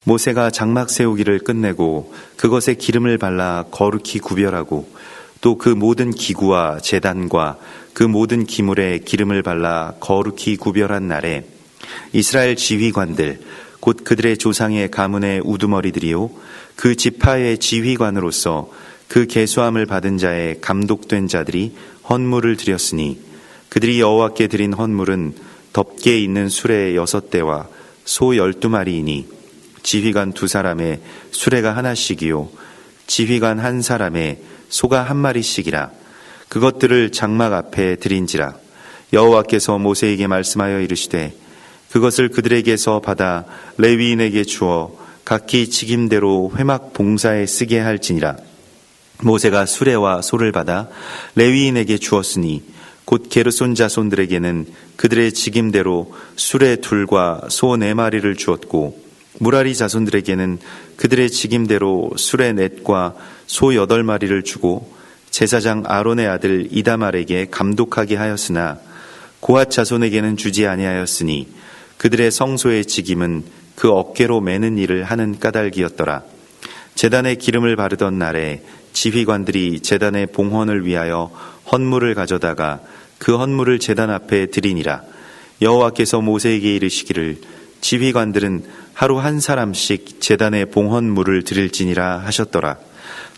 모세가 장막 세우기를 끝내고 그것에 기름을 발라 거룩히 구별하고 또 그 모든 기구와 제단과 그 모든 기물에 기름을 발라 거룩히 구별한 날에 이스라엘 지휘관들 곧 그들의 조상의 가문의 우두머리들이요 그 지파의 지휘관으로서 그 계수함을 받은 자의 감독된 자들이 헌물을 드렸으니 그들이 여호와께 드린 헌물은 덮개 있는 수레 6대와 소 12마리이니 지휘관 2사람의 수레가 하나씩이요 지휘관 1사람의 소가 1마리씩이라. 그것들을 장막 앞에 드린지라. 여호와께서 모세에게 말씀하여 이르시되 그것을 그들에게서 받아 레위인에게 주어 각기 직임대로 회막 봉사에 쓰게 할지니라. 모세가 수레와 소를 받아 레위인에게 주었으니 곧 게르손 자손들에게는 그들의 직임대로 수레 2과 소 4마리를 주었고 무라리 자손들에게는 그들의 직임대로 수레 4과 소 8마리를 주고 제사장 아론의 아들 이다말에게 감독하게 하였으나 고앗 자손에게는 주지 아니하였으니 그들의 성소의 직임은 그 어깨로 매는 일을 하는 까닭이었더라. 제단에 기름을 바르던 날에 지휘관들이 제단의 봉헌을 위하여 헌물을 가져다가 그 헌물을 제단 앞에 드리니라. 여호와께서 모세에게 이르시기를 지휘관들은 하루 1사람씩 제단에 봉헌물을 드릴지니라 하셨더라.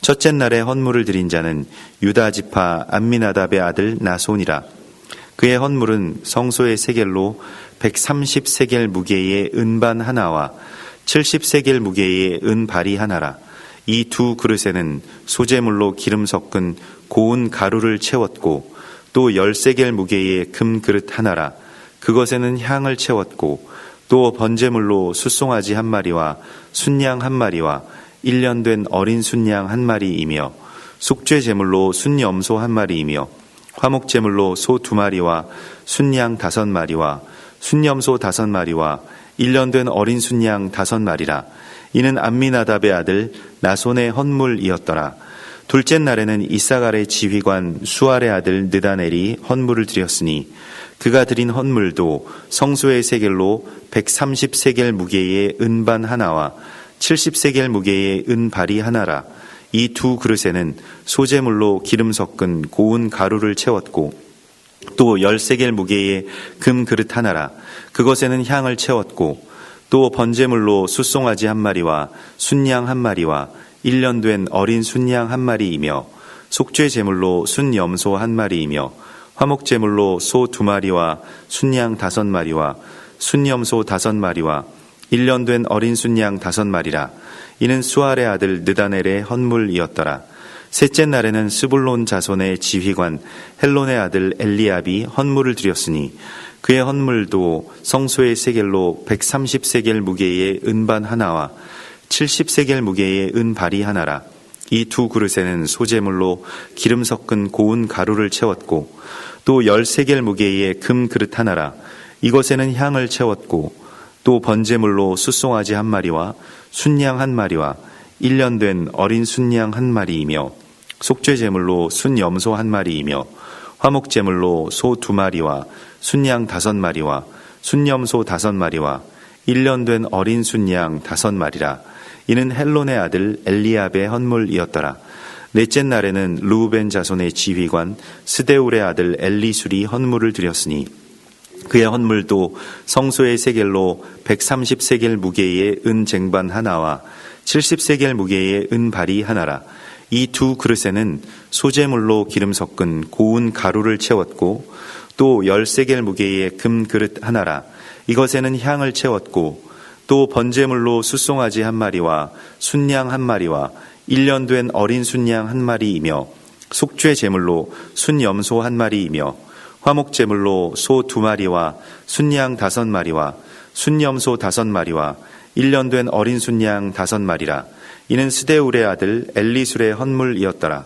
첫째 날에 헌물을 드린 자는 유다 지파 암미나답의 아들 나손이라. 그의 헌물은 성소의 세겔로 130세겔 무게의 은반 하나와 70세겔 무게의 은발이 하나라. 이 2 그릇에는 소재물로 기름 섞은 고운 가루를 채웠고 또 10세겔 무게의 금 그릇 하나라. 그것에는 향을 채웠고 또 번제물로 숫송아지 1마리와 순양 1마리와 1년 된 어린 순양 1마리이며 속죄 제물로 순염소 1마리이며 화목 제물로 소 2마리와 순양 5마리와 순염소 5마리와 1년 된 어린 순양 5마리라. 이는 암미나답의 아들 나손의 헌물이었더라. 둘째 날에는 이사갈의 지휘관 수알의 아들 느다넬이 헌물을 드렸으니 그가 드린 헌물도 성소의 세겔로 130세겔 무게의 은반 하나와 70세겔 무게의 은발이 하나라. 이 2 그릇에는 소재물로 기름 섞은 고운 가루를 채웠고 또 10세겔 무게의 금 그릇 하나라. 그것에는 향을 채웠고 또 번제물로 숫송아지 1마리와 순양 1마리와 1년 된 어린 순양 1마리이며 속죄 제물로 순염소 1마리이며 화목 제물로 소 2마리와 순양 5마리와 순염소 5마리와 1년 된 어린 순양 5마리라. 이는 수알의 아들 느다넬의 헌물이었더라. 셋째 날에는 스불론 자손의 지휘관 헬론의 아들 엘리압이 헌물을 드렸으니 그의 헌물도 성소의 세겔로 130세겔 무게의 은반 하나와 70세겔 무게의 은발이 하나라. 이 2 그릇에는 소재물로 기름 섞은 고운 가루를 채웠고 또 10세겔 무게의 금 그릇 하나라. 이것에는 향을 채웠고 또 번제물로 숫송아지 1마리와 순양 1마리와 1년 된 어린 순양 1마리이며 속죄 제물로 순염소 1마리이며 화목 제물로 소 2마리와 순양 5마리와 순염소 5마리와 1년 된 어린 순양 5마리라. 이는 헬론의 아들 엘리압의 헌물이었더라. 넷째 날에는 르우벤 자손의 지휘관 스데울의 아들 엘리술이 헌물을 드렸으니 그의 헌물도 성소의 세겔로 130세겔 무게의 은 쟁반 하나와 70세겔 무게의 은발이 하나라. 이 2 그릇에는 소재물로 기름 섞은 고운 가루를 채웠고 또 10세겔 무게의 금 그릇 하나라. 이것에는 향을 채웠고 또 번제물로 숫송아지 1마리와 순양 1마리와 1년 된 어린 순양 1마리이며 속죄 제물로 순염소 1마리이며 화목 제물로 소 2마리와 순양 5마리와 순염소 5마리와 1년 된 어린 순양 5마리라. 이는 스데울의 아들 엘리술의 헌물이었더라.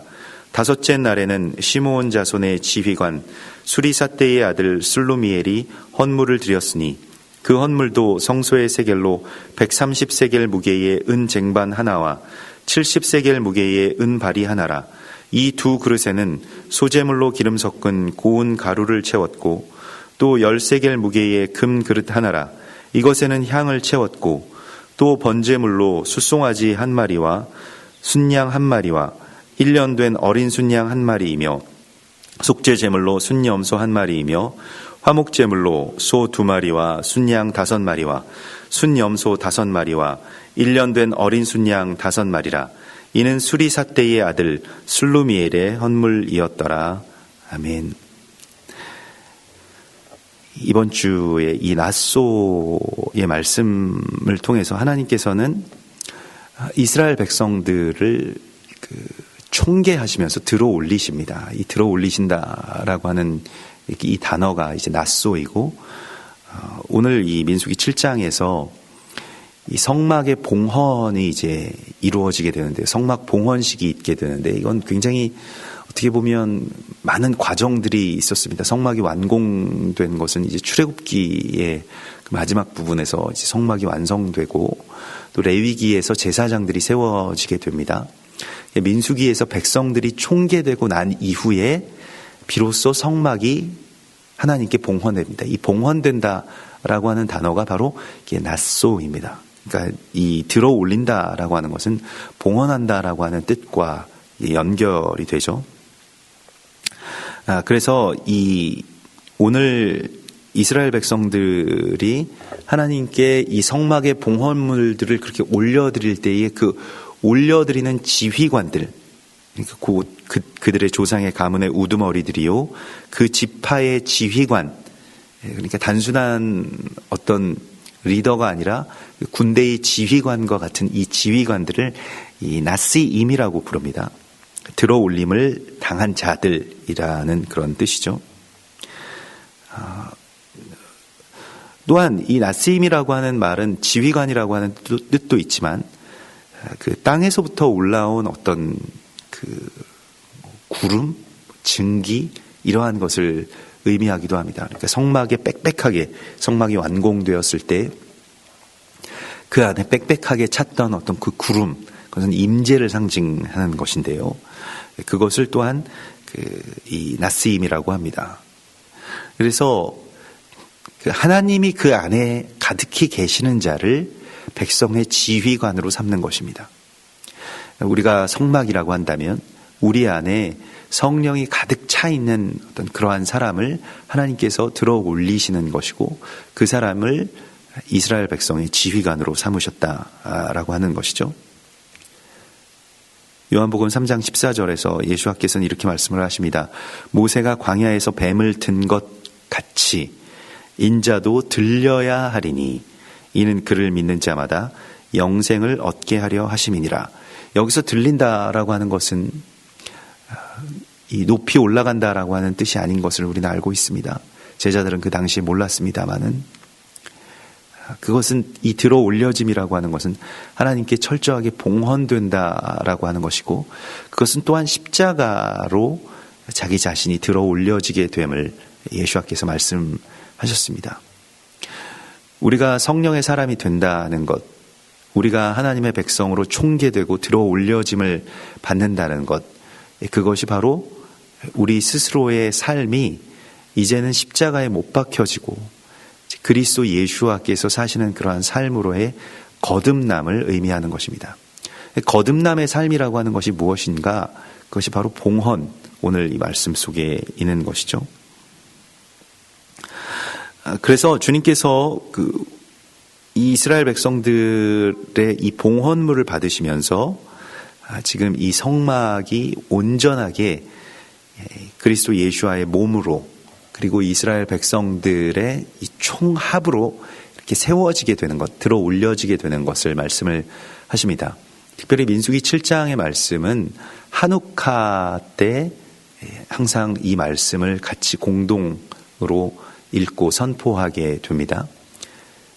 다섯째 날에는 시므온 자손의 지휘관 수리사떼의 아들 슬루미엘이 헌물을 드렸으니 그 헌물도 성소의 세겔로 130세겔 무게의 은 쟁반 하나와 70세겔 무게의 은발이 하나라. 이 2 그릇에는 소재물로 기름 섞은 고운 가루를 채웠고 또 10세겔 무게의 금 그릇 하나라. 이것에는 향을 채웠고 또 번제물로 숫송아지 한 마리와 순양 한 마리와 1년 된 어린 순양 한 마리이며 속죄제물로 순염소 한 마리이며 화목제물로 소 2마리와 순양 5마리와 순염소 5마리와 1년 된 어린 순양 5마리라. 이는 수리사떼의 아들 슬루미엘의 헌물이었더라. 아멘. 이번 주에 이 낫소의 말씀을 통해서 하나님께서는 이스라엘 백성들을 총계하시면서 들어 올리십니다. 이 들어 올리신다라고 하는 이 단어가 이제 낫소이고, 오늘 이 민수기 7장에서 이 성막의 봉헌이 이제 이루어지게 되는데, 성막 봉헌식이 있게 되는데, 이건 굉장히 어떻게 보면 많은 과정들이 있었습니다. 성막이 완공된 것은 이제 출애굽기의 그 마지막 부분에서 이제 성막이 완성되고, 또 레위기에서 제사장들이 세워지게 됩니다. 민수기에서 백성들이 총계되고 난 이후에 비로소 성막이 하나님께 봉헌됩니다. 이 봉헌된다라고 하는 단어가 바로 이게 낫소입니다. 그러니까 이 들어 올린다라고 하는 것은 봉헌한다라고 하는 뜻과 연결이 되죠. 그래서 이 오늘 이스라엘 백성들이 하나님께 이 성막의 봉헌물들을 그렇게 올려드릴 때에 그 올려드리는 지휘관들, 그들의 조상의 가문의 우두머리들이요, 그 지파의 지휘관, 그러니까 단순한 어떤 리더가 아니라 군대의 지휘관과 같은 이 지휘관들을 이 나시임이라고 부릅니다. 들어 올림을 당한 자들이라는 그런 뜻이죠. 또한 이 나시임이라고 하는 말은 지휘관이라고 하는 뜻도 있지만, 그 땅에서부터 올라온 어떤 그 구름, 증기, 이러한 것을 의미하기도 합니다. 그러니까 성막에 빽빽하게, 성막이 완공되었을 때 그 안에 빽빽하게 찼던 어떤 그 구름, 그것은 임재를 상징하는 것인데요. 그것을 또한 이 나스임이라고 합니다. 그래서 하나님이 그 안에 가득히 계시는 자를 백성의 지휘관으로 삼는 것입니다. 우리가 성막이라고 한다면 우리 안에 성령이 가득 차 있는 어떤 그러한 사람을 하나님께서 들어 올리시는 것이고, 그 사람을 이스라엘 백성의 지휘관으로 삼으셨다라고 하는 것이죠. 요한복음 3장 14절에서 예수께서는 이렇게 말씀을 하십니다. 모세가 광야에서 뱀을 든 것 같이 인자도 들려야 하리니 이는 그를 믿는 자마다 영생을 얻게 하려 하심이니라. 여기서 들린다라고 하는 것은 이 높이 올라간다라고 하는 뜻이 아닌 것을 우리는 알고 있습니다. 제자들은 그 당시에 몰랐습니다마는, 그것은 이 들어 올려짐이라고 하는 것은 하나님께 철저하게 봉헌된다라고 하는 것이고, 그것은 또한 십자가로 자기 자신이 들어 올려지게 됨을 예수께서 말씀하셨습니다. 우리가 성령의 사람이 된다는 것, 우리가 하나님의 백성으로 총계되고 들어 올려짐을 받는다는 것, 그것이 바로 우리 스스로의 삶이 이제는 십자가에 못 박혀지고 그리스도 예수와께서 사시는 그러한 삶으로의 거듭남을 의미하는 것입니다. 거듭남의 삶이라고 하는 것이 무엇인가? 그것이 바로 봉헌, 오늘 이 말씀 속에 있는 것이죠. 그래서 주님께서 이 이스라엘 백성들의 이 봉헌물을 받으시면서 지금 이 성막이 온전하게 그리스도 예수와의 몸으로, 그리고 이스라엘 백성들의 이 총합으로 이렇게 세워지게 되는 것, 들어 올려지게 되는 것을 말씀을 하십니다. 특별히 민수기 7장의 말씀은 한우카 때 항상 이 말씀을 같이 공동으로 읽고 선포하게 됩니다.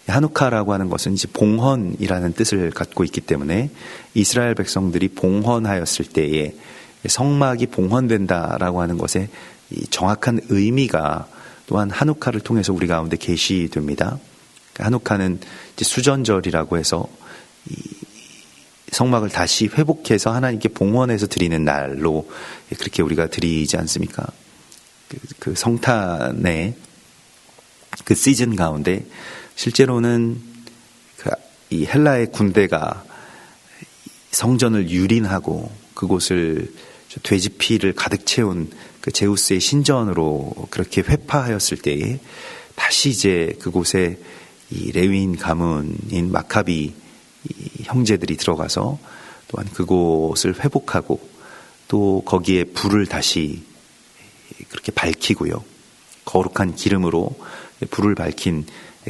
한우카라고 하는 것은 이제 봉헌이라는 뜻을 갖고 있기 때문에 이스라엘 백성들이 봉헌하였을 때에 성막이 봉헌된다라고 하는 것에 이 정확한 의미가 또한 한우카를 통해서 우리 가운데 계시됩니다. 한우카는 이제 수전절이라고 해서 이 성막을 다시 회복해서 하나님께 봉헌해서 드리는 날로 그렇게 우리가 드리지 않습니까? 그 성탄의 그 시즌 가운데 실제로는 이 헬라의 군대가 성전을 유린하고 그곳을 돼지피를 가득 채운 그 제우스의 신전으로 그렇게 회파하였을 때에 다시 이제 그곳에 이 레위인 가문인 마카비 형제들이 들어가서 또한 그곳을 회복하고 또 거기에 불을 다시 그렇게 밝히고요. 거룩한 기름으로 불을 밝힌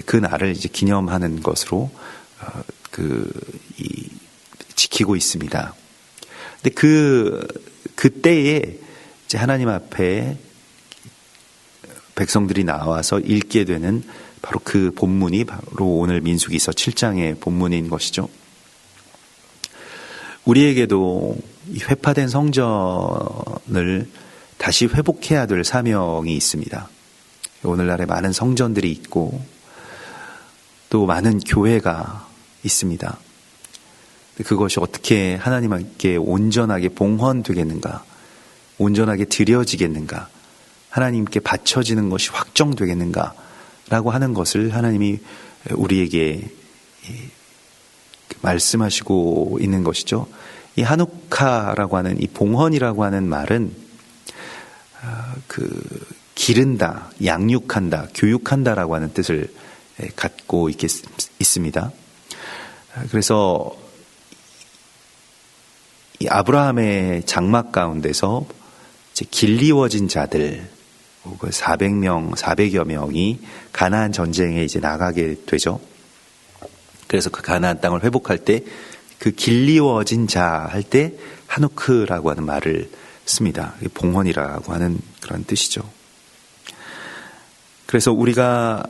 그 날을 이제 기념하는 것으로 지키고 있습니다. 근데 그때에 이제 하나님 앞에 백성들이 나와서 읽게 되는 바로 그 본문이 바로 오늘 민수기서 7장의 본문인 것이죠. 우리에게도 이 회파된 성전을 다시 회복해야 될 사명이 있습니다. 오늘날에 많은 성전들이 있고 또 많은 교회가 있습니다. 그것이 어떻게 하나님께 온전하게 봉헌되겠는가, 온전하게 드려지겠는가, 하나님께 바쳐지는 것이 확정되겠는가 라고 하는 것을 하나님이 우리에게 말씀하시고 있는 것이죠. 이 하누카라고 하는 이 봉헌이라고 하는 말은 기른다, 양육한다, 교육한다라고 하는 뜻을 갖고 있습니다. 그래서 이 아브라함의 장막 가운데서 이제 길리워진 자들 400명, 400여 명이 가나안 전쟁에 이제 나가게 되죠. 그래서 그 가나안 땅을 회복할 때 그 길리워진 자 할 때 하누크라고 하는 말을 씁니다. 봉헌이라고 하는 그런 뜻이죠. 그래서 우리가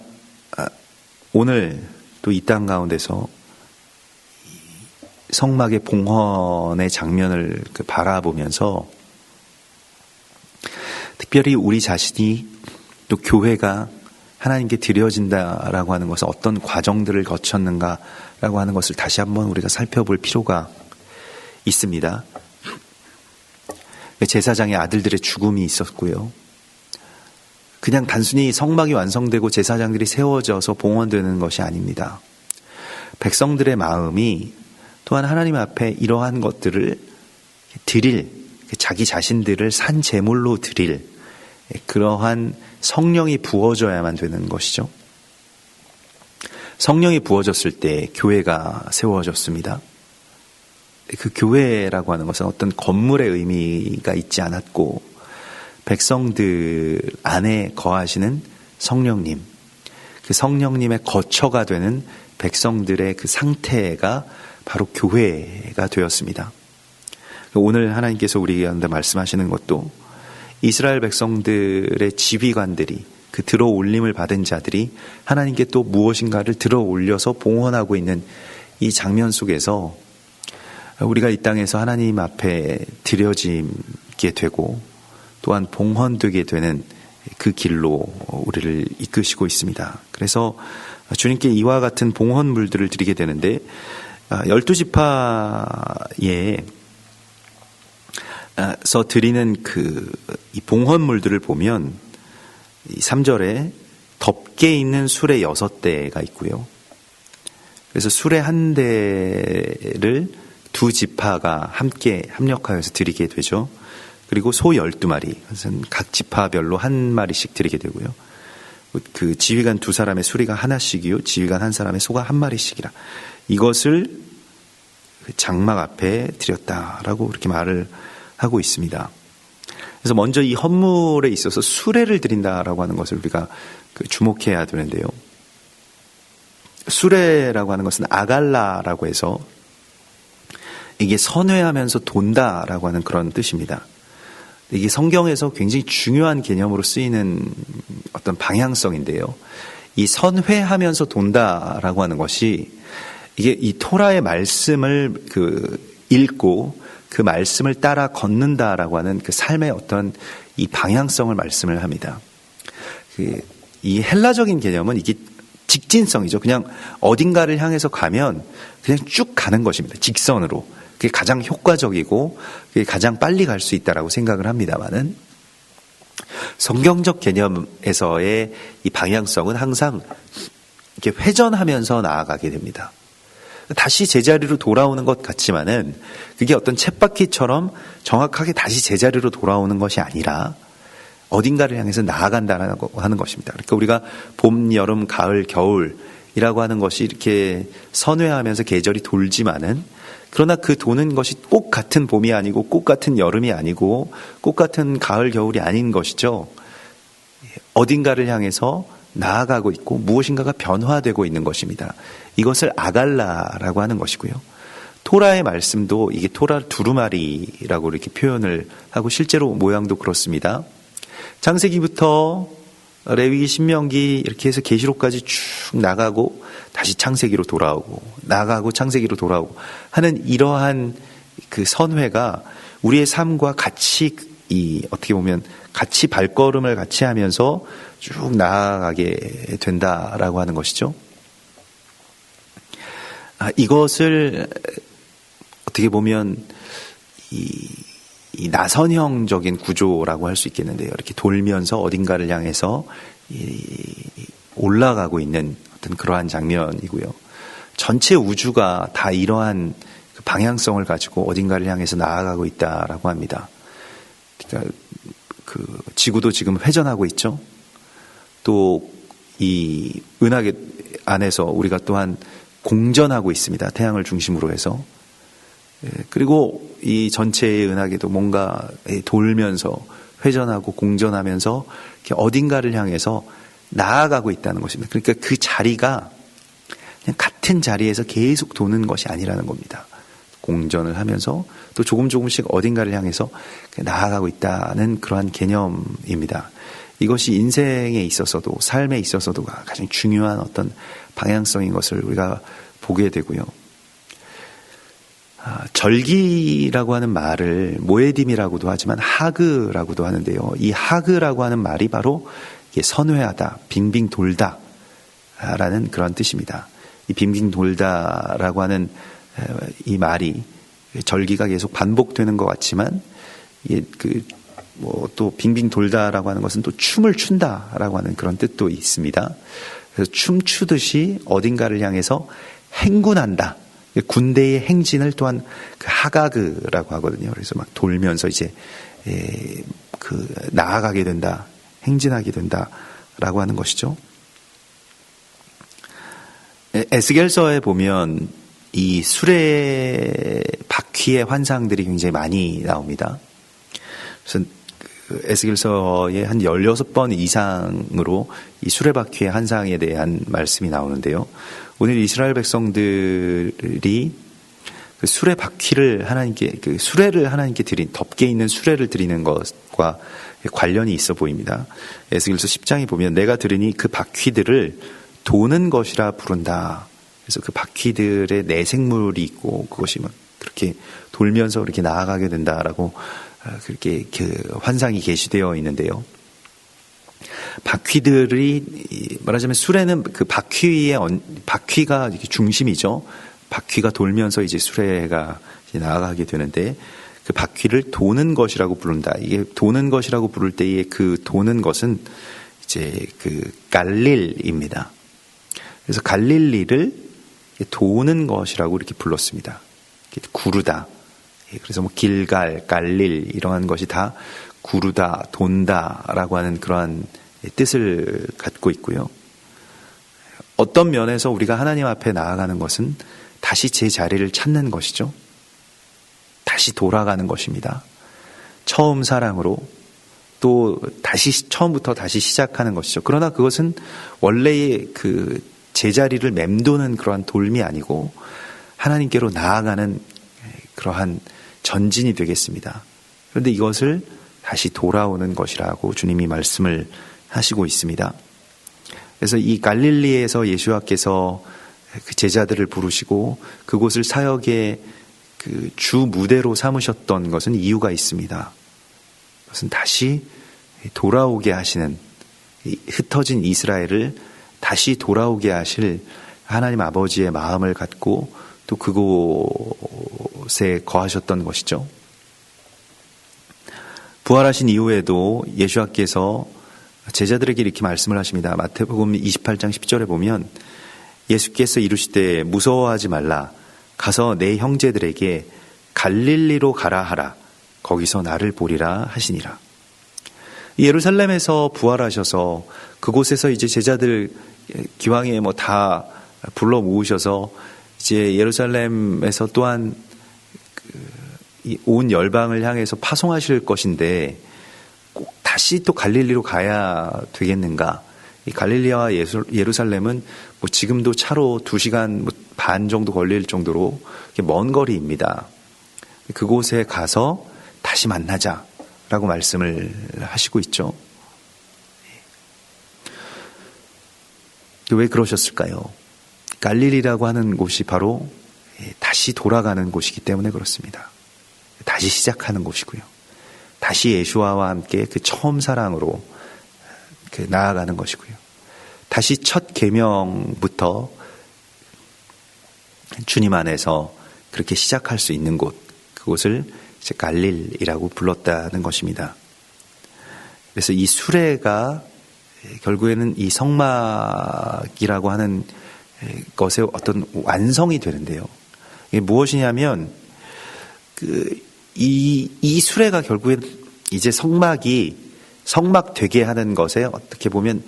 오늘 또 이 땅 가운데서 성막의 봉헌의 장면을 바라보면서 특별히 우리 자신이 또 교회가 하나님께 드려진다라고 하는 것은 어떤 과정들을 거쳤는가라고 하는 것을 다시 한번 우리가 살펴볼 필요가 있습니다. 제사장의 아들들의 죽음이 있었고요. 그냥 단순히 성막이 완성되고 제사장들이 세워져서 봉헌되는 것이 아닙니다. 백성들의 마음이 또한 하나님 앞에 이러한 것들을 드릴, 자기 자신들을 산 제물로 드릴 그러한 성령이 부어져야만 되는 것이죠. 성령이 부어졌을 때 교회가 세워졌습니다. 그 교회라고 하는 것은 어떤 건물의 의미가 있지 않았고 백성들 안에 거하시는 성령님, 그 성령님의 거처가 되는 백성들의 그 상태가 바로 교회가 되었습니다. 오늘 하나님께서 우리에게 말씀하시는 것도 이스라엘 백성들의 지휘관들이 그 들어올림을 받은 자들이 하나님께 또 무엇인가를 들어올려서 봉헌하고 있는 이 장면 속에서 우리가 이 땅에서 하나님 앞에 드려지게 되고 또한 봉헌되게 되는 그 길로 우리를 이끄시고 있습니다. 그래서 주님께 이와 같은 봉헌물들을 드리게 되는데 12지파에 서 드리는 이 봉헌물들을 보면 이 3절에 덮개 있는 수레 6대가 있고요. 그래서 수레 한 대를 두 지파가 함께 합력하여서 드리게 되죠. 그리고 소 12마리, 각 지파별로 한 마리씩 드리게 되고요. 그 지휘관 두 사람의 수리가 하나씩이요, 지휘관 한 사람의 소가 한 마리씩이라. 이것을 장막 앞에 드렸다라고 그렇게 말을 하고 있습니다. 그래서 먼저 이 헌물에 있어서 수레를 드린다라고 하는 것을 우리가 주목해야 되는데요. 수레라고 하는 것은 아갈라라고 해서 이게 선회하면서 돈다라고 하는 그런 뜻입니다. 이게 성경에서 굉장히 중요한 개념으로 쓰이는 어떤 방향성인데요. 이 선회하면서 돈다라고 하는 것이 이게 이 토라의 말씀을 읽고 그 말씀을 따라 걷는다라고 하는 그 삶의 어떤 이 방향성을 말씀을 합니다. 이 헬라적인 개념은 이게 직진성이죠. 그냥 어딘가를 향해서 가면 그냥 쭉 가는 것입니다. 직선으로. 그게 가장 효과적이고 그게 가장 빨리 갈 수 있다라고 생각을 합니다만은 성경적 개념에서의 이 방향성은 항상 이렇게 회전하면서 나아가게 됩니다. 다시 제자리로 돌아오는 것 같지만은 그게 어떤 쳇바퀴처럼 정확하게 다시 제자리로 돌아오는 것이 아니라 어딘가를 향해서 나아간다라고 하는 것입니다. 그러니까 우리가 봄, 여름, 가을, 겨울이라고 하는 것이 이렇게 선회하면서 계절이 돌지만은 그러나 그 도는 것이 꼭 같은 봄이 아니고 꼭 같은 여름이 아니고 꼭 같은 가을, 겨울이 아닌 것이죠. 어딘가를 향해서 나아가고 있고 무엇인가가 변화되고 있는 것입니다. 이것을 아갈라라고 하는 것이고요. 토라의 말씀도 이게 토라 두루마리라고 이렇게 표현을 하고 실제로 모양도 그렇습니다. 창세기부터 레위기, 신명기 이렇게 해서 계시록까지 쭉 나가고 다시 창세기로 돌아오고 나가고 창세기로 돌아오고 하는 이러한 그 선회가 우리의 삶과 같이 어떻게 보면 같이 발걸음을 같이 하면서 쭉 나아가게 된다라고 하는 것이죠. 이것을 어떻게 보면 이 나선형적인 구조라고 할 수 있겠는데요. 이렇게 돌면서 어딘가를 향해서 올라가고 있는 어떤 그러한 장면이고요. 전체 우주가 다 이러한 방향성을 가지고 어딘가를 향해서 나아가고 있다라고 합니다. 그러니까 그 지구도 지금 회전하고 있죠. 또 이 은하계 안에서 우리가 또한 공전하고 있습니다. 태양을 중심으로 해서. 그리고 이 전체의 은하계도 뭔가 돌면서 회전하고 공전하면서 이렇게 어딘가를 향해서 나아가고 있다는 것입니다. 그러니까 그 자리가 그냥 같은 자리에서 계속 도는 것이 아니라는 겁니다. 공전을 하면서 또 조금씩 어딘가를 향해서 나아가고 있다는 그러한 개념입니다. 이것이 인생에 있어서도 삶에 있어서도 가장 중요한 어떤 방향성인 것을 우리가 보게 되고요. 절기라고 하는 말을 모에딤이라고도 하지만 하그라고도 하는데요. 이 하그라고 하는 말이 바로 선회하다, 빙빙 돌다 라는 그런 뜻입니다. 이 빙빙 돌다라고 하는 이 말이 절기가 계속 반복되는 것 같지만 또 빙빙 돌다라고 하는 것은 또 춤을 춘다라고 하는 그런 뜻도 있습니다. 그래서 춤추듯이 어딘가를 향해서 행군한다. 군대의 행진을 또한 그 하가그라고 하거든요. 그래서 막 돌면서 이제 나아가게 된다, 행진하게 된다라고 하는 것이죠. 에스겔서에 보면 이 수레 바퀴의 환상들이 굉장히 많이 나옵니다. 그래서 에스겔서의 한 16번 이상으로 이 수레바퀴의 환상에 대한 말씀이 나오는데요. 오늘 이스라엘 백성들이 그 수레바퀴를 하나님께, 수레를 하나님께 덮개 있는 수레를 드리는 것과 관련이 있어 보입니다. 에스겔서 10장에 보면 내가 들으니 그 바퀴들을 도는 것이라 부른다. 그래서 그 바퀴들의 내생물이 있고 그것이 막 그렇게 돌면서 이렇게 나아가게 된다라고 그렇게 환상이 게시되어 있는데요. 바퀴들이 말하자면 수레는 그 바퀴가 중심이죠. 바퀴가 돌면서 이제 수레가 이제 나아가게 되는데 그 바퀴를 도는 것이라고 부른다. 이게 도는 것이라고 부를 때의 그 도는 것은 이제 그 갈릴입니다. 그래서 갈릴리를 도는 것이라고 이렇게 불렀습니다. 구르다. 그래서 길갈, 갈릴 이러한 것이 다 구르다, 돈다라고 하는 그러한 뜻을 갖고 있고요. 어떤 면에서 우리가 하나님 앞에 나아가는 것은 다시 제 자리를 찾는 것이죠. 다시 돌아가는 것입니다. 처음 사랑으로 또 다시 처음부터 다시 시작하는 것이죠. 그러나 그것은 원래의 그 제자리를 맴도는 그러한 돌미 아니고 하나님께로 나아가는 그러한 전진이 되겠습니다. 그런데 이것을 다시 돌아오는 것이라고 주님이 말씀을 하시고 있습니다. 그래서 이 갈릴리에서 예수와께서 그 제자들을 부르시고 그곳을 사역의 그 주 무대로 삼으셨던 것은 이유가 있습니다. 그것은 다시 돌아오게 하시는, 흩어진 이스라엘을 다시 돌아오게 하실 하나님 아버지의 마음을 갖고 또 그곳에 거하셨던 것이죠. 부활하신 이후에도 예수와께서 제자들에게 이렇게 말씀을 하십니다. 마태복음 28장 10절에 보면 예수께서 이르시되 무서워하지 말라. 가서 내 형제들에게 갈릴리로 가라 하라. 거기서 나를 보리라 하시니라. 예루살렘에서 부활하셔서 그곳에서 이제 제자들 기왕에 다 불러 모으셔서 이제 예루살렘에서 또한 온 열방을 향해서 파송하실 것인데 꼭 다시 또 갈릴리로 가야 되겠는가? 이 갈릴리와 예루살렘은 지금도 차로 2시간 반 정도 걸릴 정도로 먼 거리입니다. 그곳에 가서 다시 만나자라고 말씀을 하시고 있죠. 왜 그러셨을까요? 갈릴리라고 하는 곳이 바로 다시 돌아가는 곳이기 때문에 그렇습니다. 다시 시작하는 곳이고요. 다시 예수와와 함께 그 처음 사랑으로 나아가는 것이고요. 다시 첫 계명부터 주님 안에서 그렇게 시작할 수 있는 곳, 그곳을 이제 갈릴이라고 불렀다는 것입니다. 그래서 이 수레가 결국에는 이 성막이라고 하는 것의 어떤 완성이 되는데요. 이게 무엇이냐면 이 수레가 결국엔 이제 성막이 성막 되게 하는 것에 어떻게 보면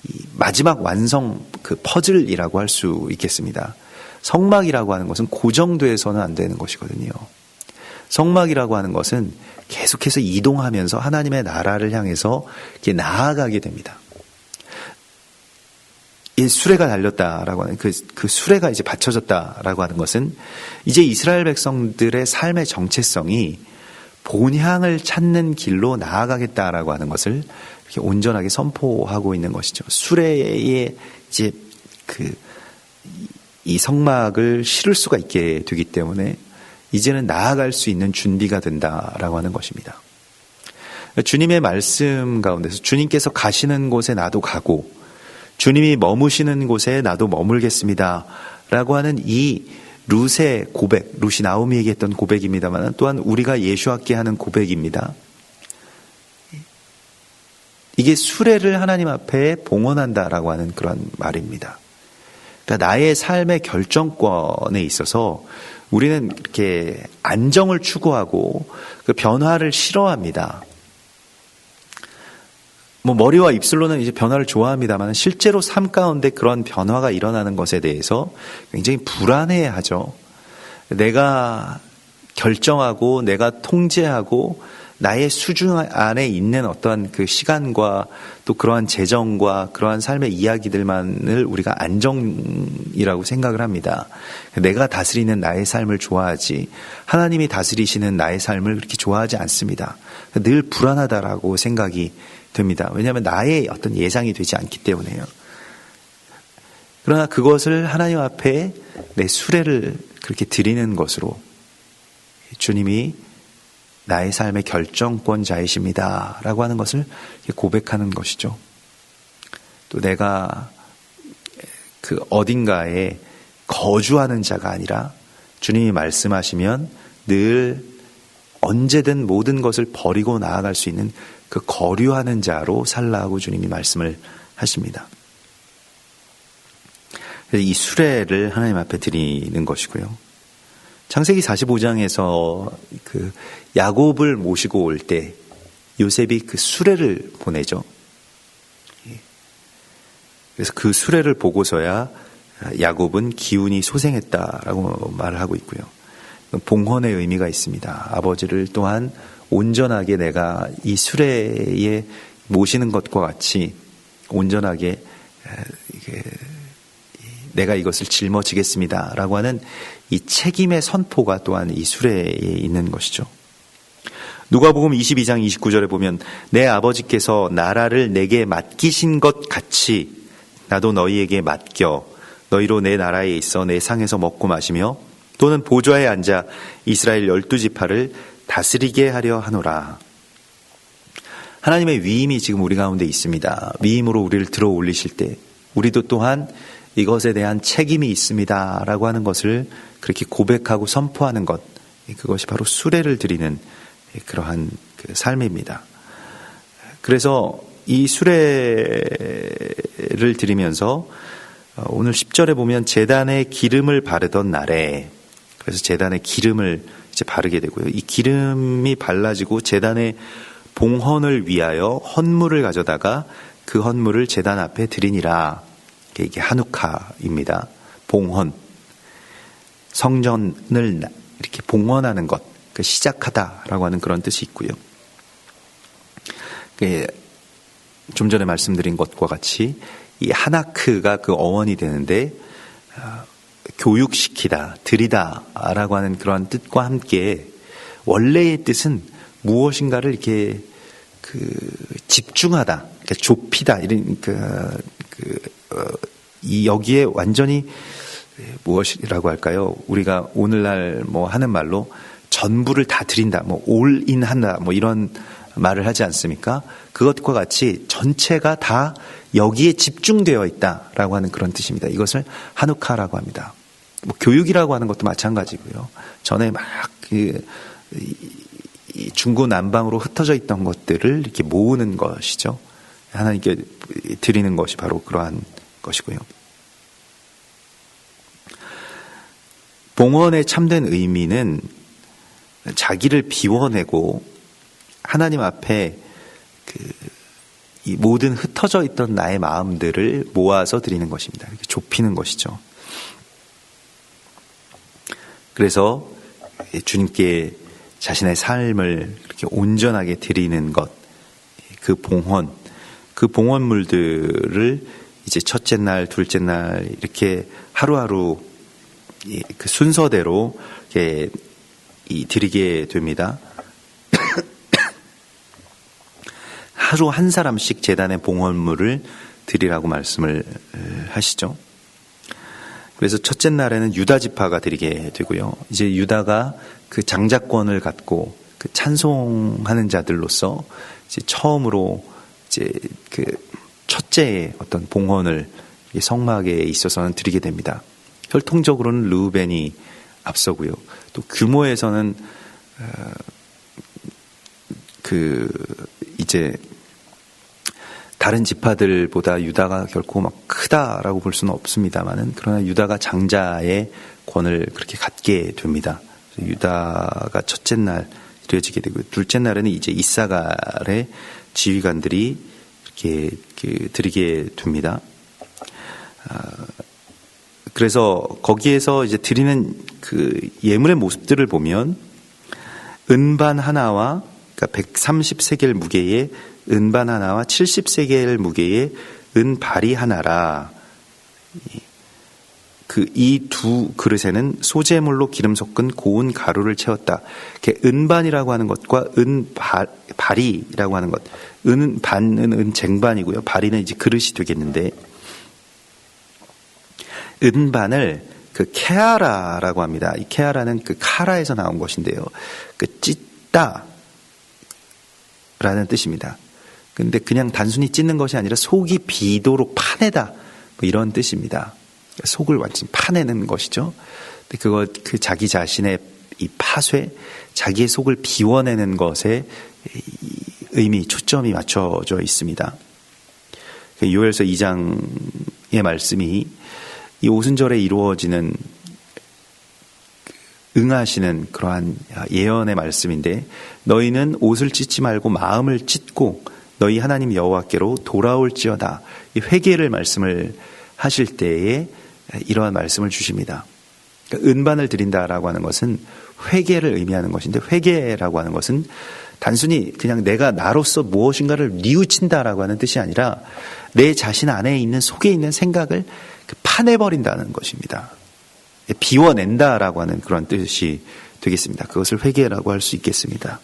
이 마지막 완성 그 퍼즐이라고 할 수 있겠습니다. 성막이라고 하는 것은 고정돼서는 안 되는 것이거든요. 성막이라고 하는 것은 계속해서 이동하면서 하나님의 나라를 향해서 이렇게 나아가게 됩니다. 이 수레가 달렸다라고 하는 그 수레가 이제 받쳐졌다라고 하는 것은 이제 이스라엘 백성들의 삶의 정체성이 본향을 찾는 길로 나아가겠다라고 하는 것을 이렇게 온전하게 선포하고 있는 것이죠. 수레에 이제 이 성막을 실을 수가 있게 되기 때문에 이제는 나아갈 수 있는 준비가 된다라고 하는 것입니다. 주님의 말씀 가운데서 주님께서 가시는 곳에 나도 가고 주님이 머무시는 곳에 나도 머물겠습니다 라고 하는 이 룻의 고백, 룻이 나오미에게 했던 고백입니다만 또한 우리가 예수께 하는 고백입니다. 이게 수레를 하나님 앞에 봉헌한다라고 하는 그런 말입니다. 그러니까 나의 삶의 결정권에 있어서 우리는 이렇게 안정을 추구하고 그 변화를 싫어합니다. 머리와 입술로는 이제 변화를 좋아합니다만 실제로 삶 가운데 그런 변화가 일어나는 것에 대해서 굉장히 불안해하죠. 내가 결정하고 내가 통제하고 나의 수중 안에 있는 어떠한 그 시간과 또 그러한 재정과 그러한 삶의 이야기들만을 우리가 안정이라고 생각을 합니다. 내가 다스리는 나의 삶을 좋아하지 하나님이 다스리시는 나의 삶을 그렇게 좋아하지 않습니다. 늘 불안하다라고 생각이 됩니다. 왜냐하면 나의 어떤 예상이 되지 않기 때문에요. 그러나 그것을 하나님 앞에 내 수레를 그렇게 드리는 것으로 주님이 나의 삶의 결정권자이십니다 라고 하는 것을 고백하는 것이죠. 또 내가 그 어딘가에 거주하는 자가 아니라 주님이 말씀하시면 늘 언제든 모든 것을 버리고 나아갈 수 있는 그 거류하는 자로 살라고 주님이 말씀을 하십니다. 이 수레를 하나님 앞에 드리는 것이고요. 창세기 45장에서 그 야곱을 모시고 올 때 요셉이 그 수레를 보내죠. 그래서 그 수레를 보고서야 야곱은 기운이 소생했다라고 말을 하고 있고요. 봉헌의 의미가 있습니다. 아버지를 또한 온전하게 내가 이 수레에 모시는 것과 같이 온전하게 내가 이것을 짊어지겠습니다 라고 하는 이 책임의 선포가 또한 이 수레에 있는 것이죠. 누가복음 22장 29절에 보면 내 아버지께서 나라를 내게 맡기신 것 같이 나도 너희에게 맡겨 너희로 내 나라에 있어 내 상에서 먹고 마시며 또는 보좌에 앉아 이스라엘 12지파를 다스리게 하려 하노라. 하나님의 위임이 지금 우리 가운데 있습니다. 위임으로 우리를 들어 올리실 때 우리도 또한 이것에 대한 책임이 있습니다 라고 하는 것을 그렇게 고백하고 선포하는 것, 그것이 바로 수레를 드리는 그러한 그 삶입니다. 그래서 이 수레를 드리면서 오늘 10절에 보면 제단에 기름을 바르던 날에 그래서 제단에 기름을 이제 바르게 되고요. 이 기름이 발라지고 제단의 봉헌을 위하여 헌물을 가져다가 그 헌물을 제단 앞에 드리니라. 이게 하누카입니다. 봉헌, 성전을 이렇게 봉헌하는 것, 시작하다라고 하는 그런 뜻이 있고요. 좀 전에 말씀드린 것과 같이 이 하나크가 그 어원이 되는데 교육시키다, 드리다라고 하는 그런 뜻과 함께 원래의 뜻은 무엇인가를 이렇게 집중하다, 그러니까 좁히다, 이런 이 여기에 완전히 무엇이라고 할까요? 우리가 오늘날 뭐 하는 말로 전부를 다 드린다, 뭐 올인한다, 뭐 이런 말을 하지 않습니까? 그것과 같이 전체가 다 여기에 집중되어 있다라고 하는 그런 뜻입니다. 이것을 하누카라고 합니다. 뭐 교육이라고 하는 것도 마찬가지고요. 전에 막 중구난방으로 흩어져 있던 것들을 이렇게 모으는 것이죠. 하나님께 드리는 것이 바로 그러한 것이고요. 봉헌의 참된 의미는 자기를 비워내고 하나님 앞에 이 모든 흩어져 있던 나의 마음들을 모아서 드리는 것입니다. 이렇게 좁히는 것이죠. 그래서 주님께 자신의 삶을 이렇게 온전하게 드리는 것, 그 봉헌, 그 봉헌물들을 이제 첫째 날, 둘째 날 이렇게 하루하루 그 순서대로 이렇게 드리게 됩니다. 하루 한 사람씩 제단의 봉헌물을 드리라고 말씀을 하시죠. 그래서 첫째 날에는 유다 지파가 드리게 되고요. 이제 유다가 그 장자권을 갖고 그 찬송하는 자들로서 이제 처음으로 이제 그 첫째의 어떤 봉헌을 성막에 있어서는 드리게 됩니다. 혈통적으로는 르우벤이 앞서고요. 또 규모에서는 이제 다른 지파들보다 유다가 결코 막 크다라고 볼 수는 없습니다만은, 그러나 유다가 장자의 권을 그렇게 갖게 됩니다. 유다가 첫째 날 드려지게 되고, 둘째 날에는 이제 이사갈의 지휘관들이 이렇게 드리게 됩니다. 그래서 거기에서 이제 드리는 그 예물의 모습들을 보면 은반 하나와, 그러니까 130세겔 무게의 은반 하나와 70세겔 무게의 은발이 하나라. 이 두 그릇에는 소재물로 기름 섞은 고운 가루를 채웠다. 은반이라고 하는 것과 은발이라고 하는 것, 은반은 은쟁반이고요. 발이는 이제 그릇이 되겠는데, 은반을 케아라라고 합니다. 이 케아라는 카라에서 나온 것인데요. 찢다 라는 뜻입니다. 근데 그냥 단순히 찢는 것이 아니라 속이 비도록 파내다, 뭐 이런 뜻입니다. 속을 완전히 파내는 것이죠. 근데 자기 자신의 이 파쇄, 자기의 속을 비워내는 것에 의미, 초점이 맞춰져 있습니다. 요엘서 2장의 말씀이 이 오순절에 이루어지는 응하시는 그러한 예언의 말씀인데, 너희는 옷을 찢지 말고 마음을 찢고 너희 하나님 여호와께로 돌아올지어다. 이 회개를 말씀을 하실 때에 이러한 말씀을 주십니다. 그러니까 은반을 드린다라고 하는 것은 회개를 의미하는 것인데, 회개라고 하는 것은 단순히 그냥 내가 나로서 무엇인가를 뉘우친다라고 하는 뜻이 아니라 내 자신 안에 있는, 속에 있는 생각을 파내버린다는 것입니다. 비워낸다라고 하는 그런 뜻이 되겠습니다. 그것을 회개라고 할 수 있겠습니다.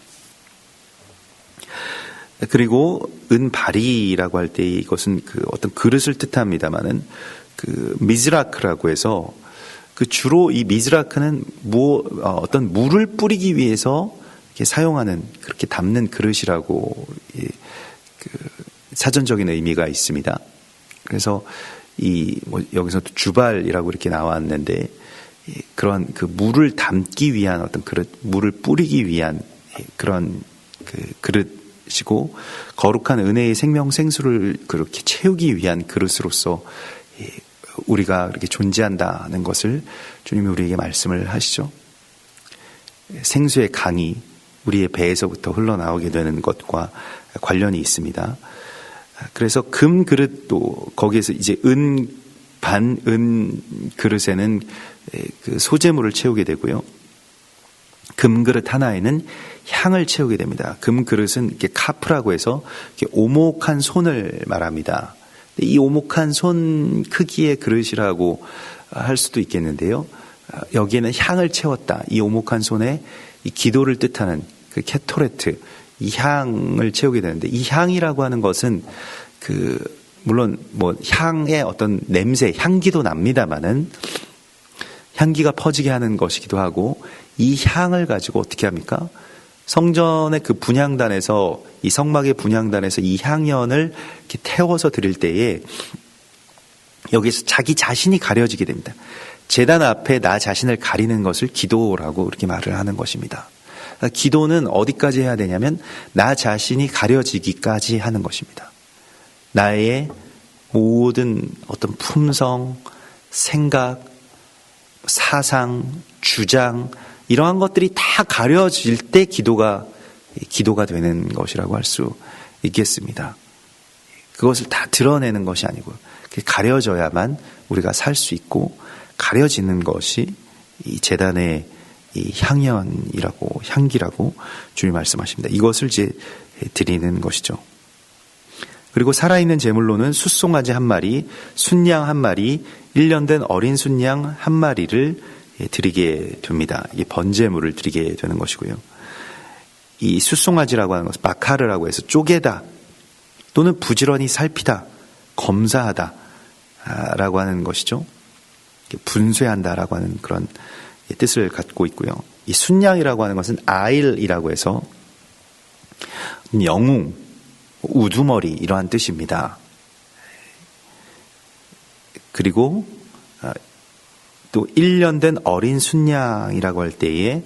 그리고 은발이라고 할 때 이것은 어떤 그릇을 뜻합니다만은 미즈라크라고 해서 주로 이 미즈라크는 어떤 물을 뿌리기 위해서 이렇게 사용하는, 그렇게 담는 그릇이라고 사전적인 의미가 있습니다. 그래서 여기서도 주발이라고 이렇게 나왔는데, 그런 물을 담기 위한 어떤 그릇, 물을 뿌리기 위한 그런 그릇이고, 거룩한 은혜의 생명 생수를 그렇게 채우기 위한 그릇으로서 우리가 그렇게 존재한다는 것을 주님이 우리에게 말씀을 하시죠. 생수의 강이 우리의 배에서부터 흘러나오게 되는 것과 관련이 있습니다. 그래서 금 그릇도 거기에서 이제 반은 그릇에는 그 소재물을 채우게 되고요. 금 그릇 하나에는 향을 채우게 됩니다. 금 그릇은 이렇게 카프라고 해서 이렇게 오목한 손을 말합니다. 이 오목한 손 크기의 그릇이라고 할 수도 있겠는데요. 여기에는 향을 채웠다. 이 오목한 손에 이 기도를 뜻하는 그 케토레트, 이 향을 채우게 되는데, 이 향이라고 하는 것은 물론 뭐 향의 어떤 냄새, 향기도 납니다만은 향기가 퍼지게 하는 것이기도 하고, 이 향을 가지고 어떻게 합니까? 성전의 그 분향단에서, 이 성막의 분향단에서 이 향연을 이렇게 태워서 드릴 때에 여기서 자기 자신이 가려지게 됩니다. 제단 앞에 나 자신을 가리는 것을 기도라고 이렇게 말을 하는 것입니다. 기도는 어디까지 해야 되냐면 나 자신이 가려지기까지 하는 것입니다. 나의 모든 어떤 품성, 생각, 사상, 주장, 이러한 것들이 다 가려질 때 기도가 되는 것이라고 할 수 있겠습니다. 그것을 다 드러내는 것이 아니고 가려져야만 우리가 살 수 있고, 가려지는 것이 이 제단의 이 향기라고 주님 말씀하십니다. 이것을 이제 드리는 것이죠. 그리고 살아있는 제물로는 숫송아지 1마리, 순양 1마리, 1년 된 어린 순양 1마리를 드리게 됩니다. 이게 번제물을 드리게 되는 것이고요. 이 숫송아지라고 하는 것은 바카르라고 해서 쪼개다 또는 부지런히 살피다, 검사하다 라고 하는 것이죠. 분쇄한다라고 하는 그런 뜻을 갖고 있고요. 이 순양이라고 하는 것은 아일이라고 해서 영웅, 우두머리 이러한 뜻입니다. 그리고 또 1년 된 어린 순양이라고 할 때에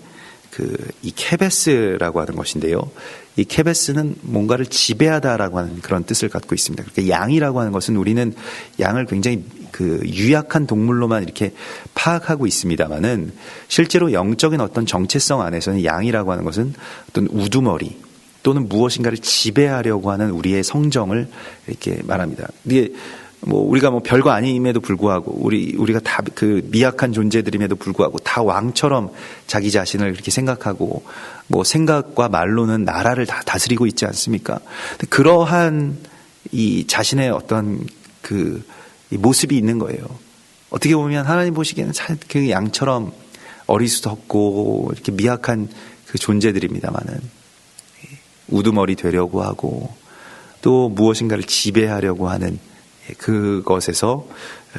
이 케베스라고 하는 것인데요. 이 케베스는 뭔가를 지배하다라고 하는 그런 뜻을 갖고 있습니다. 그러니까 양이라고 하는 것은 우리는 양을 굉장히 유약한 동물로만 이렇게 파악하고 있습니다만은 실제로 영적인 어떤 정체성 안에서는 양이라고 하는 것은 어떤 우두머리 또는 무엇인가를 지배하려고 하는 우리의 성정을 이렇게 말합니다. 이게 우리가 별거 아님에도 불구하고 우리가 다 미약한 존재들임에도 불구하고 다 왕처럼 자기 자신을 그렇게 생각하고 생각과 말로는 나라를 다 다스리고 있지 않습니까? 그러한 이 자신의 어떤 이 모습이 있는 거예요. 어떻게 보면 하나님 보시기에는 그 양처럼 어리숙하고 이렇게 미약한 그 존재들입니다만은 우두머리 되려고 하고 또 무엇인가를 지배하려고 하는 그것에서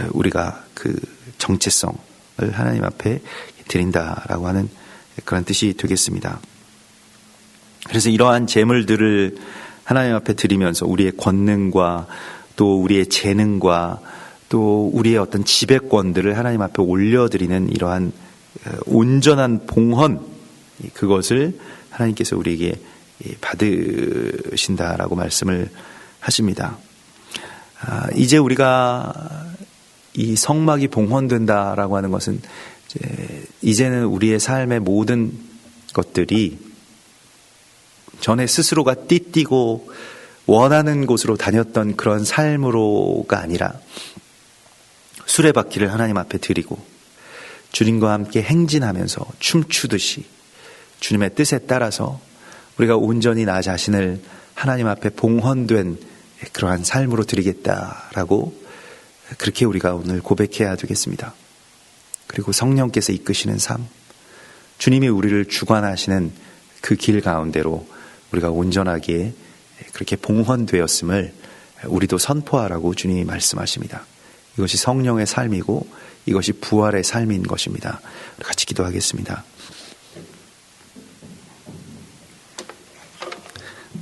우리가 그 정체성을 하나님 앞에 드린다라고 하는 그런 뜻이 되겠습니다. 그래서 이러한 제물들을 하나님 앞에 드리면서 우리의 권능과 또 우리의 재능과 또 우리의 어떤 지배권들을 하나님 앞에 올려드리는 이러한 온전한 봉헌, 그것을 하나님께서 우리에게 받으신다라고 말씀을 하십니다. 이제 우리가 이 성막이 봉헌된다라고 하는 것은 이제는 우리의 삶의 모든 것들이 전에 스스로가 띠띠고 원하는 곳으로 다녔던 그런 삶으로가 아니라 수레바퀴를 하나님 앞에 드리고 주님과 함께 행진하면서 춤추듯이 주님의 뜻에 따라서 우리가 온전히 나 자신을 하나님 앞에 봉헌된 그러한 삶으로 드리겠다라고 그렇게 우리가 오늘 고백해야 되겠습니다. 그리고 성령께서 이끄시는 삶, 주님이 우리를 주관하시는 그 길 가운데로 우리가 온전하게 그렇게 봉헌되었음을 우리도 선포하라고 주님이 말씀하십니다. 이것이 성령의 삶이고 이것이 부활의 삶인 것입니다. 같이 기도하겠습니다.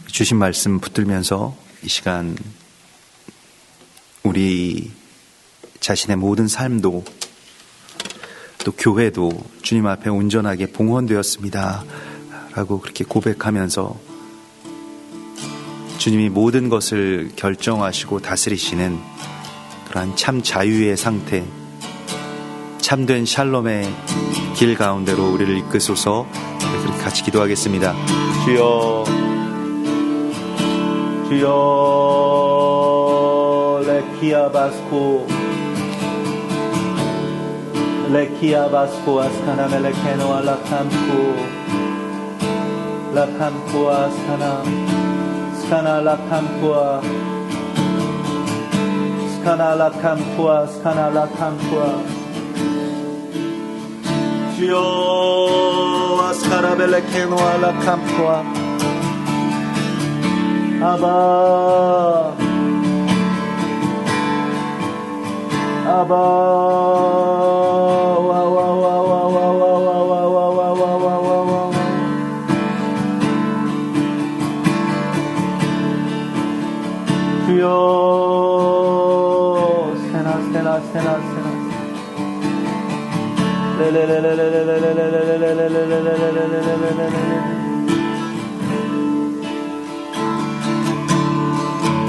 주신 말씀 붙들면서 이 시간 우리 자신의 모든 삶도 또 교회도 주님 앞에 온전하게 봉헌되었습니다 라고 그렇게 고백하면서 주님이 모든 것을 결정하시고 다스리시는 그러한 참 자유의 상태, 참된 샬롬의 길 가운데로 우리를 이끄소서. 그렇게 같이 기도하겠습니다. 주여, 주여, 레키아 바스코, 레키아 바스코 아스카나 멜레케노 알라캄코, 라캄코 아스카나, 스카나 라캄코아, 스카나 라캄코아, 스카나 라캄코아. 주여, 아스카나 멜레케노 알라캄코아, 아바, 아바, 와와와와와와와와와와와와와와. 주여, 스테나 스테나 스테나 스테나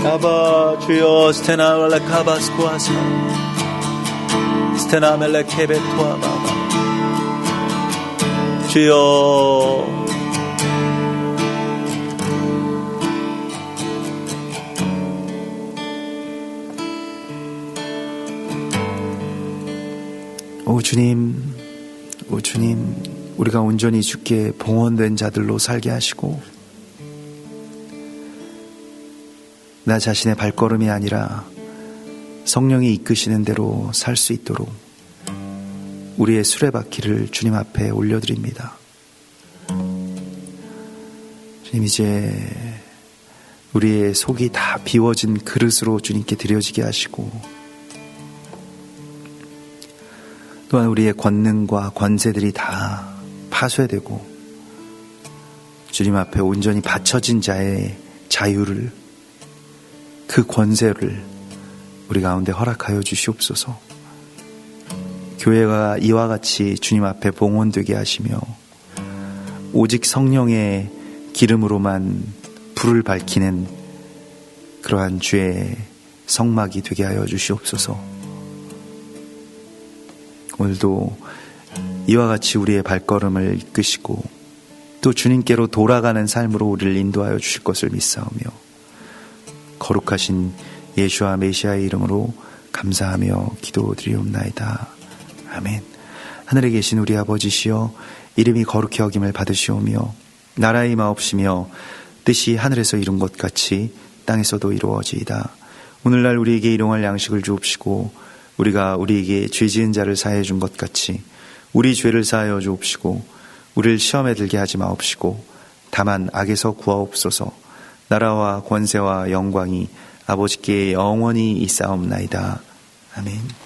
아바, 주여, 스테나 멜레카바스코아사, 스테나 멜레케베토아바바. 주여, 오 주님, 오 주님, 우리가 온전히 주께 봉헌된 자들로 살게 하시고 나 자신의 발걸음이 아니라 성령이 이끄시는 대로 살 수 있도록 우리의 수레바퀴를 주님 앞에 올려드립니다. 주님, 이제 우리의 속이 다 비워진 그릇으로 주님께 드려지게 하시고 또한 우리의 권능과 권세들이 다 파쇄되고 주님 앞에 온전히 바쳐진 자의 자유를, 그 권세를 우리 가운데 허락하여 주시옵소서. 교회가 이와 같이 주님 앞에 봉헌되게 하시며 오직 성령의 기름으로만 불을 밝히는 그러한 주의 성막이 되게 하여 주시옵소서. 오늘도 이와 같이 우리의 발걸음을 이끄시고 또 주님께로 돌아가는 삶으로 우리를 인도하여 주실 것을 믿사오며 거룩하신 예수와 메시아의 이름으로 감사하며 기도드리옵나이다. 아멘. 하늘에 계신 우리 아버지시여, 이름이 거룩히 여김을 받으시오며 나라의 임하옵시며 뜻이 하늘에서 이룬 것 같이 땅에서도 이루어지이다. 오늘날 우리에게 일용할 양식을 주옵시고 우리가 우리에게 죄 지은 자를 사하여 준 것 같이 우리 죄를 사하여 주옵시고 우리를 시험에 들게 하지 마옵시고 다만 악에서 구하옵소서. 나라와 권세와 영광이 아버지께 영원히 있사옵나이다. 아멘.